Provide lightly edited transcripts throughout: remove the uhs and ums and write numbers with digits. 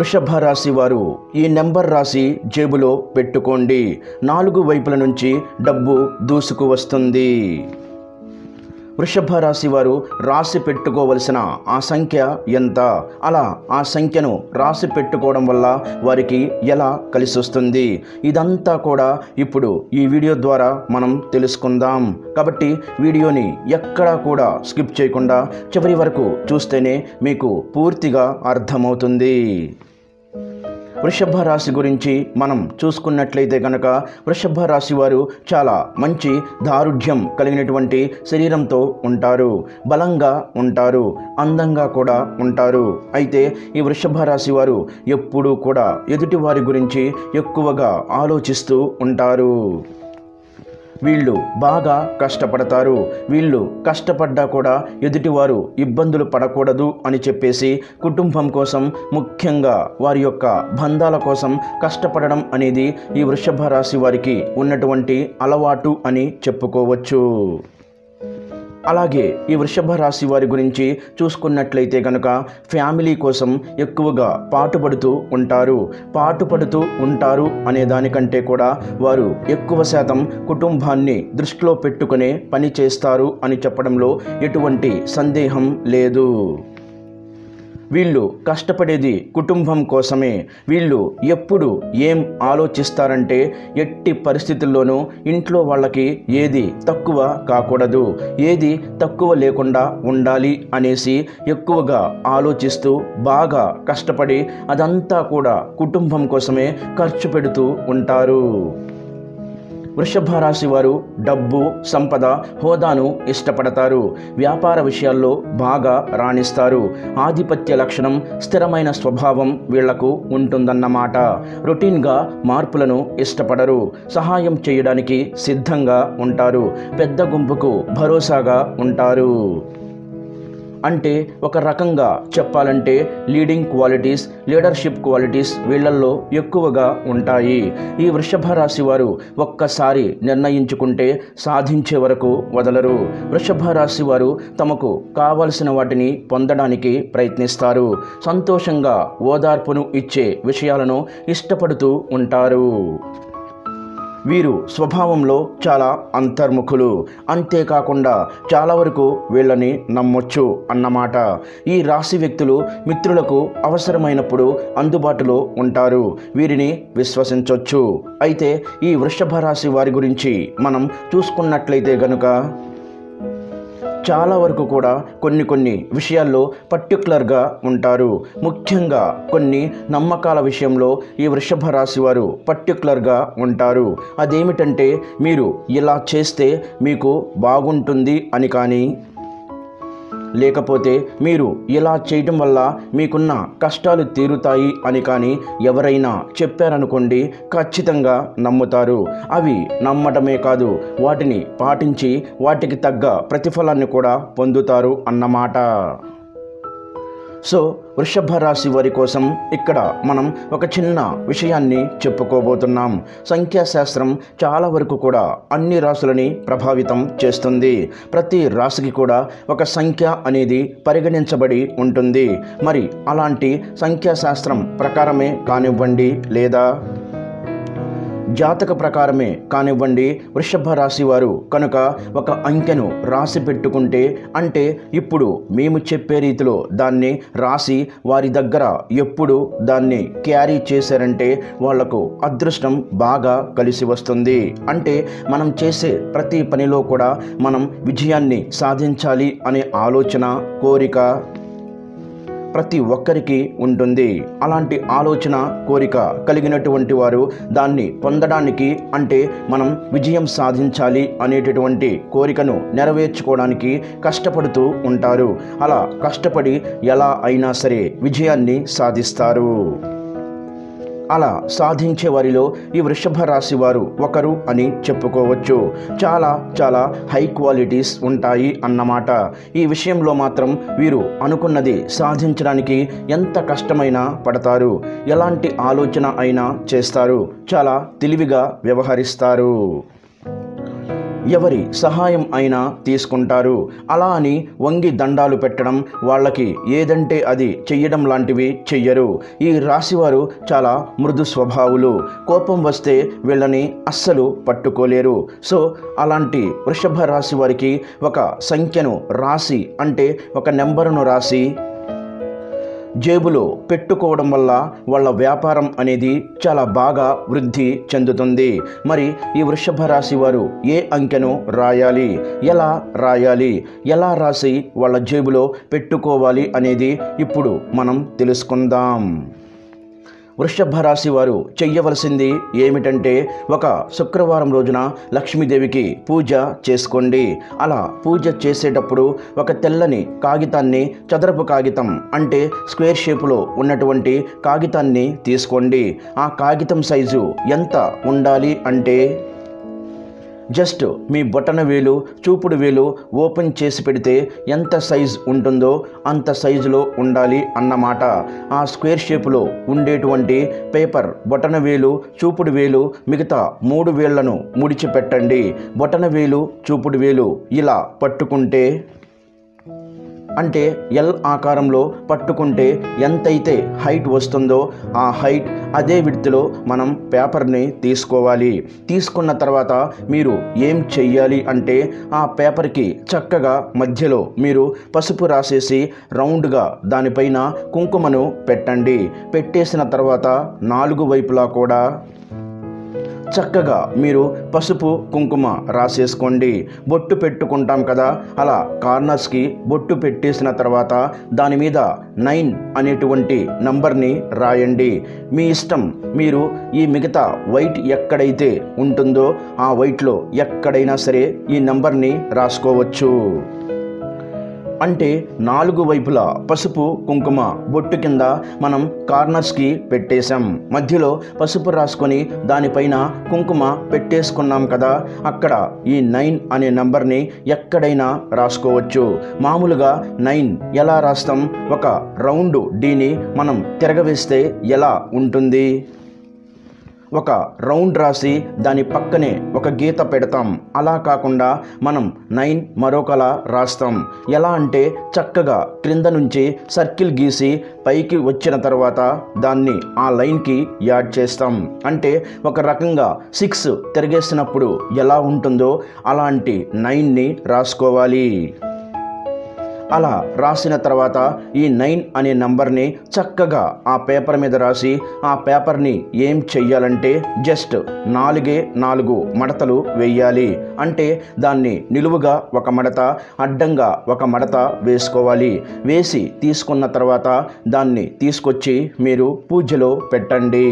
వృషభ రాశి వారు ఈ నెంబర్ రాసి జేబులో పెట్టుకోండి. 4 వైపుల నుంచి డబ్బు దూసుకు వస్తుంది. వృషభ రాశి వారు రాసి పెట్టుకోవలసిన ఆ సంఖ్య ఎంత, అలా ఆ సంఖ్యను రాసి పెట్టుకోవడం వల్ల వారికి ఎలా కలిసి వస్తుంది, ఇదంతా కూడా ఇప్పుడు ఈ వీడియో ద్వారా మనం తెలుసుకుందాం. కాబట్టి వీడియోని ఎక్కడా కూడా స్కిప్ చేయకుండా చివరి వరకు చూస్తేనే మీకు పూర్తిగా అర్థమవుతుంది. వృషభ రాశి గురించి మనం చూసుకున్నట్లయితే కనుక వృషభ రాశి వారు చాలా మంచి దారుఢ్యం కలిగినటువంటి శరీరంతో ఉంటారు, బలంగా ఉంటారు, అందంగా కూడా ఉంటారు. అయితే ఈ వృషభ రాశి వారు ఎప్పుడూ కూడా ఎదుటి వారి గురించి ఎక్కువగా ఆలోచిస్తూ ఉంటారు. వీళ్ళు బాగా కష్టపడతారు. వీళ్ళు కష్టపడ్డా కూడా ఎదుటివారు ఇబ్బందులు పడకూడదు అని చెప్పేసి కుటుంబం కోసం, ముఖ్యంగా వారి యొక్క బంధాల కోసం కష్టపడడం అనేది ఈ వృషభ రాశి వారికి ఉన్నటువంటి అలవాటు అని చెప్పుకోవచ్చు. అలాగే ఈ వృషభ రాశి వారి గురించి చూసుకున్నట్లయితే కనుక ఫ్యామిలీ కోసం ఎక్కువగా పాటుపడుతూ ఉంటారు అనే దానికంటే కూడా వారు ఎక్కువ శాతం కుటుంబాన్ని దృష్టిలో పెట్టుకునే పని చేస్తారు అని చెప్పడంలో ఎటువంటి సందేహం లేదు. వీళ్ళు కష్టపడేది కుటుంబం కోసమే. వీళ్ళు ఎప్పుడు ఏం ఆలోచిస్తారంటే ఎట్టి పరిస్థితుల్లోనూ ఇంట్లో వాళ్ళకి ఏది తక్కువ కాకూడదు, ఏది తక్కువ లేకుండా ఉండాలి అనేసి ఎక్కువగా ఆలోచిస్తూ బాగా కష్టపడి అదంతా కూడా కుటుంబం కోసమే ఖర్చు పెడుతూ ఉంటారు. వృషభ రాశి వారు డబ్బు, సంపద, హోదాను ఇష్టపడతారు. వ్యాపార విషయాల్లో బాగా రాణిస్తారు. ఆధిపత్య లక్షణం, స్థిరమైన స్వభావం వీళ్లకు ఉంటుందన్నమాట. రొటీన్గా మార్పులను ఇష్టపడరు. సహాయం చేయడానికి సిద్ధంగా ఉంటారు. పెద్ద గుంపుకు భరోసాగా ఉంటారు. అంటే ఒక రకంగా చెప్పాలంటే లీడింగ్ క్వాలిటీస్, లీడర్షిప్ క్వాలిటీస్ వీళ్ళల్లో ఎక్కువగా ఉంటాయి. ఈ వృషభ రాశి వారు ఒక్కసారి నిర్ణయించుకుంటే సాధించే వరకు వదలరు. వృషభ రాశి వారు తమకు కావలసిన వాటిని పొందడానికి ప్రయత్నిస్తారు. సంతోషంగా ఓదార్పును ఇచ్చే విషయాలను ఇష్టపడుతూ ఉంటారు. వీరు స్వభావంలో చాలా అంతర్ముఖులు. అంతేకాకుండా చాలా వరకు వీళ్ళని నమ్మొచ్చు అన్నమాట. ఈ రాశి వ్యక్తులు మిత్రులకు అవసరమైనప్పుడు అందుబాటులో ఉంటారు. వీరిని విశ్వసించవచ్చు. అయితే ఈ వృషభ రాశి వారి గురించి మనం చూసుకున్నట్లయితే గనుక చాలా వరకు కూడా కొన్ని విషయాల్లో పర్టికులర్గా ఉంటారు. ముఖ్యంగా కొన్ని నమ్మకాల విషయంలో ఈ వృషభ రాశి వారు పర్టికులర్గా ఉంటారు. అదేమిటంటే మీరు ఇలా చేస్తే మీకు బాగుంటుంది అని కానీ, లేకపోతే మీరు ఇలా చేయటం వల్ల మీకున్న కష్టాలు తీరుతాయి అని కానీ ఎవరైనా చెప్పారనుకోండి, ఖచ్చితంగా నమ్ముతారు. అవి నమ్మటమే కాదు, వాటిని పాటించి వాటికి తగ్గ ప్రతిఫలాన్ని కూడా పొందుతారు అన్నమాట. సో వృషభ రాశి వారి కోసం ఇక్కడ మనం ఒక చిన్న విషయాన్ని చెప్పుకోబోతున్నాం. సంఖ్యాశాస్త్రం చాలా వరకు కూడా అన్ని రాశులని ప్రభావితం చేస్తుంది. ప్రతి రాశికి కూడా ఒక సంఖ్య అనేది పరిగణించబడి ఉంటుంది. మరి అలాంటి సంఖ్యాశాస్త్రం ప్రకారమే కానివ్వండి, లేదా జాతక ప్రకారమే కానివ్వండి, వృషభ రాశి వారు కనుక ఒక అంకెను రాసి పెట్టుకుంటే, అంటే ఇప్పుడు మేము చెప్పే రీతిలో దాన్ని రాసి వారి దగ్గర ఎప్పుడు దాన్ని క్యారీ చేశారంటే వాళ్లకు అదృష్టం బాగా కలిసి వస్తుంది. అంటే మనం చేసే ప్రతి పనిలో కూడా మనం విజయాన్ని సాధించాలి అనే ఆలోచన, కోరిక ప్రతి ఒక్కరికి ఉంటుంది. అలాంటి ఆలోచన, కోరిక కలిగినటువంటి వారు దాన్ని పొందడానికి, అంటే మనం విజయం సాధించాలి అనేటటువంటి కోరికను నెరవేర్చుకోవడానికి కష్టపడుతూ ఉంటారు. అలా కష్టపడి ఎలా అయినా సరే విజయాన్ని సాధిస్తారు. అలా సాధించే వారిలో ఈ వృషభ రాశి వారు ఒకరు అని చెప్పుకోవచ్చు. చాలా హై క్వాలిటీస్ ఉంటాయి అన్నమాట. ఈ విషయంలో మాత్రం వీరు అనుకున్నది సాధించడానికి ఎంత కష్టమైనా పడతారు. ఎలాంటి ఆలోచన అయినా చేస్తారు. చాలా తెలివిగా వ్యవహరిస్తారు. ఎవరి సహాయం అయినా తీసుకుంటారు. అలా అని వంగి దండాలు పెట్టడం, వాళ్ళకి ఏదంటే అది చెయ్యడం లాంటివి చెయ్యరు. ఈ రాశివారు చాలా మృదు స్వభావులు. కోపం వస్తే వీళ్ళని అస్సలు పట్టుకోలేరు. సో అలాంటి వృషభ రాశి వారికి ఒక సంఖ్యను రాసి, అంటే ఒక నెంబరును రాసి జేబులో పెట్టుకోవడం వల్ల వాళ్ళ వ్యాపారం అనేది చాలా బాగా వృద్ధి చెందుతుంది. మరి ఈ వృషభ రాశి వారు ఏ అంకెను రాయాలి, ఎలా రాయాలి, ఎలా రాసి వాళ్ళ జేబులో పెట్టుకోవాలి అనేది ఇప్పుడు మనం తెలుసుకుందాం. వృషభ రాశి వారు చెయ్యవలసింది ఏమిటంటే, ఒక శుక్రవారం రోజున లక్ష్మీదేవికి పూజ చేసుకోండి. అలా పూజ చేసేటప్పుడు ఒక తెల్లని కాగితాన్ని, చదరపు కాగితం అంటే స్క్వేర్ షేపులో ఉన్నటువంటి కాగితాన్ని తీసుకోండి. ఆ కాగితం సైజు ఎంత ఉండాలి అంటే జస్ట్ మీ బొటన వేలు, చూపుడు వేలు ఓపెన్ చేసి పెడితే ఎంత సైజు ఉంటుందో అంత సైజులో ఉండాలి అన్నమాట. ఆ స్క్వేర్ షేపులో ఉండేటువంటి పేపర్ బొటన వేలు, చూపుడు వేలు, మిగతా 3 వేళ్లను ముడిచిపెట్టండి. బొటన వేలు, చూపుడు వేలు ఇలా పట్టుకుంటే, అంటే ఎల్ ఆకారంలో పట్టుకుంటే ఎంతైతే హైట్ వస్తుందో ఆ హైట్ అదే విడ్త్లో మనం పేపర్ని తీసుకోవాలి. తీసుకున్న తర్వాత మీరు ఏం చెయ్యాలి అంటే, ఆ పేపర్కి చక్కగా మధ్యలో మీరు పసుపు రాసేసి రౌండ్గా దానిపైన కుంకుమను పెట్టండి. పెట్టేసిన తర్వాత 4 వైపులా కూడా చక్కగా మీరు పసుపు కుంకుమ రాసేసుకోండి. బొట్టు పెట్టుకుంటాం కదా, అలా కార్నర్స్కి బొట్టు పెట్టేసిన తర్వాత దాని మీద 9 అనేటువంటి నంబర్ని రాయండి. మీ ఇష్టం, మీరు ఈ మిగతా వైట్ ఎక్కడైతే ఉంటుందో ఆ వైట్లో ఎక్కడైనా సరే ఈ నంబర్ని రాసుకోవచ్చు. అంటే 4 వైపులా పసుపు కుంకుమ బొట్టు కింద మనం కార్నర్స్కి పెట్టేశాం. మధ్యలో పసుపు రాసుకొని దానిపైన కుంకుమ పెట్టేసుకున్నాం కదా, అక్కడ ఈ 9 అనే నంబర్ని ఎక్కడైనా రాసుకోవచ్చు. మామూలుగా 9 ఎలా రాస్తాం? ఒక రౌండ్ డీని మనం తిరగవేస్తే ఎలా ఉంటుంది? ఒక రౌండ్ రాసి దాని పక్కనే ఒక గీత పెడతాం. అలా కాకుండా మనం 9 మరొకలా రాస్తాం. ఎలా అంటే చక్కగా క్రింద నుంచి సర్కిల్ గీసి పైకి వచ్చిన తర్వాత దాన్ని ఆ లైన్కి యాడ్ చేస్తాం. అంటే ఒక రకంగా 6 తిరిగేసినప్పుడు ఎలా ఉంటుందో అలాంటి 9ని రాసుకోవాలి. అలా రాసిన తర్వాత ఈ 9 అనే నంబర్ని చక్కగా ఆ పేపర్ మీద రాసి, ఆ పేపర్ని ఏం చెయ్యాలంటే జస్ట్ 4 మడతలు వేయాలి. అంటే దాన్ని నిలువుగా ఒక మడత, అడ్డంగా ఒక మడత వేసుకోవాలి. వేసి తీసుకున్న తర్వాత దాన్ని తీసుకొచ్చి మీరు పూజలో పెట్టండి.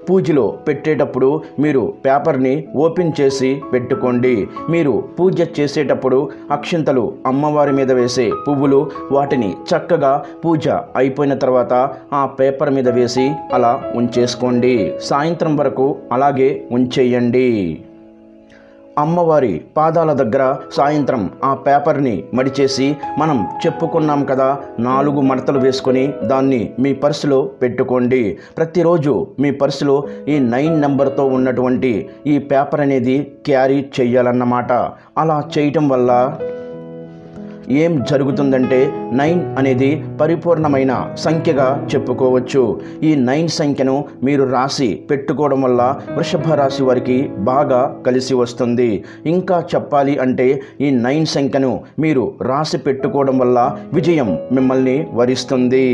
పూజలో పెట్టేటప్పుడు మీరు పేపర్ని ఓపెన్ చేసి పెట్టుకోండి. మీరు పూజ చేసేటప్పుడు అక్షింతలు, అమ్మవారి మీద వేసే పువ్వులు, వాటిని చక్కగా పూజ అయిపోయిన తర్వాత ఆ పేపర్ మీద వేసి అలా ఉంచేసుకోండి. సాయంత్రం వరకు అలాగే ఉంచేయండి. అమ్మవారి పాదాల దగ్గర సాయంత్రం ఆ పేపర్ని మడిచేసి, మనం చెప్పుకున్నాం కదా 4 మడతలు వేసుకొని దాన్ని మీ పర్సులో పెట్టుకోండి. ప్రతిరోజు మీ పర్సులో ఈ 9 నెంబర్తో ఉన్నటువంటి ఈ పేపర్ అనేది క్యారీ చెయ్యాలన్నమాట. అలా చేయటం వల్ల ఏం జరుగుతుందంటే 9 అనేది పరిపూర్ణమైన సంఖ్యగా చెప్పుకోవచ్చు. ఈ 9 సంఖ్యను మీరు రాసి పెట్టుకోవడం వల్ల వృషభ రాశి వారికి బాగా కలిసి వస్తుంది. ఇంకా చెప్పాలి అంటే ఈ 9 సంఖ్యను మీరు రాసి పెట్టుకోవడం వల్ల విజయం మిమ్మల్ని వరిస్తుంది.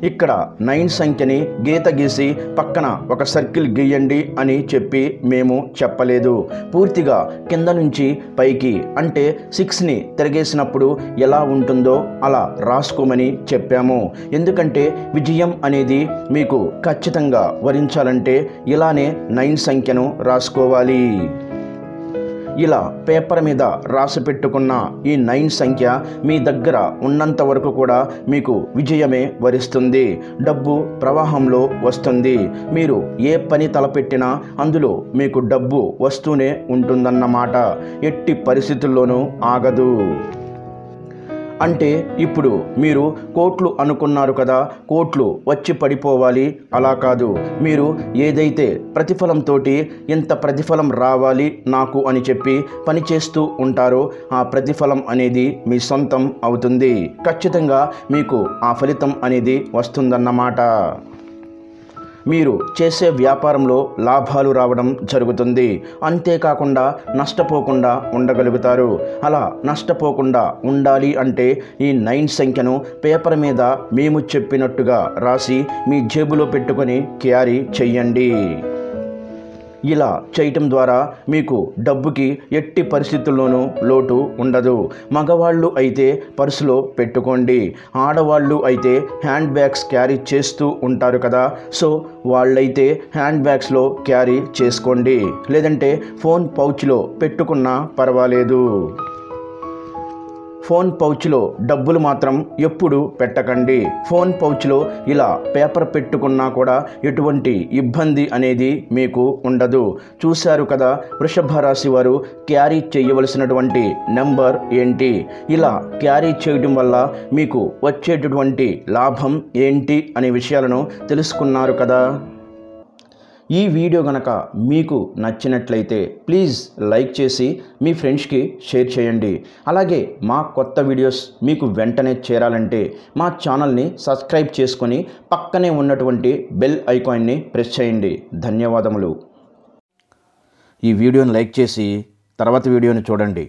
ఇక్కడ 9 సంఖ్యని గీత గీసి పక్కన ఒక సర్కిల్ గీయండి అని చెప్పి మేము చెప్పలేదు. పూర్తిగా కింద నుంచి పైకి, అంటే 6ని తిరగేసినప్పుడు ఎలా ఉంటుందో అలా రాసుకోమని చెప్పాము. ఎందుకంటే విజయం అనేది మీకు ఖచ్చితంగా వరించాలంటే ఇలానే 9 సంఖ్యను రాసుకోవాలి. ఇలా పేపర్ మీద రాసి పెట్టుకున్న ఈ 9 సంఖ్య మీ దగ్గర ఉన్నంత వరకు కూడా మీకు విజయమే వరిస్తుంది. డబ్బు ప్రవాహంలో వస్తుంది. మీరు ఏ పని తలపెట్టినా అందులో మీకు డబ్బు వస్తూనే ఉంటుందన్నమాట. ఎట్టి పరిస్థితుల్లోనూ ఆగదు. అంటే ఇప్పుడు మీరు కోట్లు అనుకున్నారు కదా, కోట్లు వచ్చి పడిపోవాలి, అలా కాదు. మీరు ఏదైతే ప్రతిఫలంతో ఇంత ప్రతిఫలం రావాలి నాకు అని చెప్పి పని చేస్తూ ఉంటారో ఆ ప్రతిఫలం అనేది మీ సొంతం అవుతుంది. ఖచ్చితంగా మీకు ఆ ఫలితం అనేది వస్తుందన్నమాట. మీరు చేసే వ్యాపారంలో లాభాలు రావడం జరుగుతుంది. అంతేకాకుండా నష్టపోకుండా ఉండగలుగుతారు. అలా నష్టపోకుండా ఉండాలి అంటే ఈ 9 సంఖ్యను పేపర్ మీద మేము చెప్పినట్టుగా రాసి మీ జేబులో పెట్టుకొని క్యారీ చెయ్యండి. ఇలా చేయటం ద్వారా మీకు డబ్బుకి ఎట్టి పరిస్థితుల్లోనూ లోటు ఉండదు. మగవాళ్ళు అయితే పర్సులో పెట్టుకోండి, ఆడవాళ్ళు అయితే హ్యాండ్ బ్యాగ్స్ క్యారీ చేస్తూ ఉంటారు కదా, సో వాళ్ళైతే హ్యాండ్ బ్యాగ్స్లో క్యారీ చేసుకోండి, లేదంటే ఫోన్ పౌచ్లో పెట్టుకున్నా పర్వాలేదు. ఫోన్ పౌచ్లో డబ్బులు మాత్రం ఎప్పుడు పెట్టకండి. ఫోన్ పౌచ్లో ఇలా పేపర్ పెట్టుకున్నా కూడా ఎటువంటి ఇబ్బంది అనేది మీకు ఉండదు. చూశారు కదా వృషభ రాశి వారు క్యారీ చేయవలసినటువంటి నెంబర్ ఏంటి, ఇలా క్యారీ చేయడం వల్ల మీకు వచ్చేటటువంటి లాభం ఏంటి అనే విషయాలను తెలుసుకున్నారు కదా. ఈ వీడియో గనక మీకు నచ్చినట్లయితే ప్లీజ్ లైక్ చేసి మీ ఫ్రెండ్స్కి షేర్ చేయండి. అలాగే మా కొత్త వీడియోస్ మీకు వెంటనే చేరాలంటే మా ఛానల్ని సబ్స్క్రైబ్ చేసుకొని పక్కనే ఉన్నటువంటి బెల్ ఐకాన్ని ప్రెస్ చేయండి. ధన్యవాదములు. ఈ వీడియోని లైక్ చేసి తర్వాత వీడియోని చూడండి.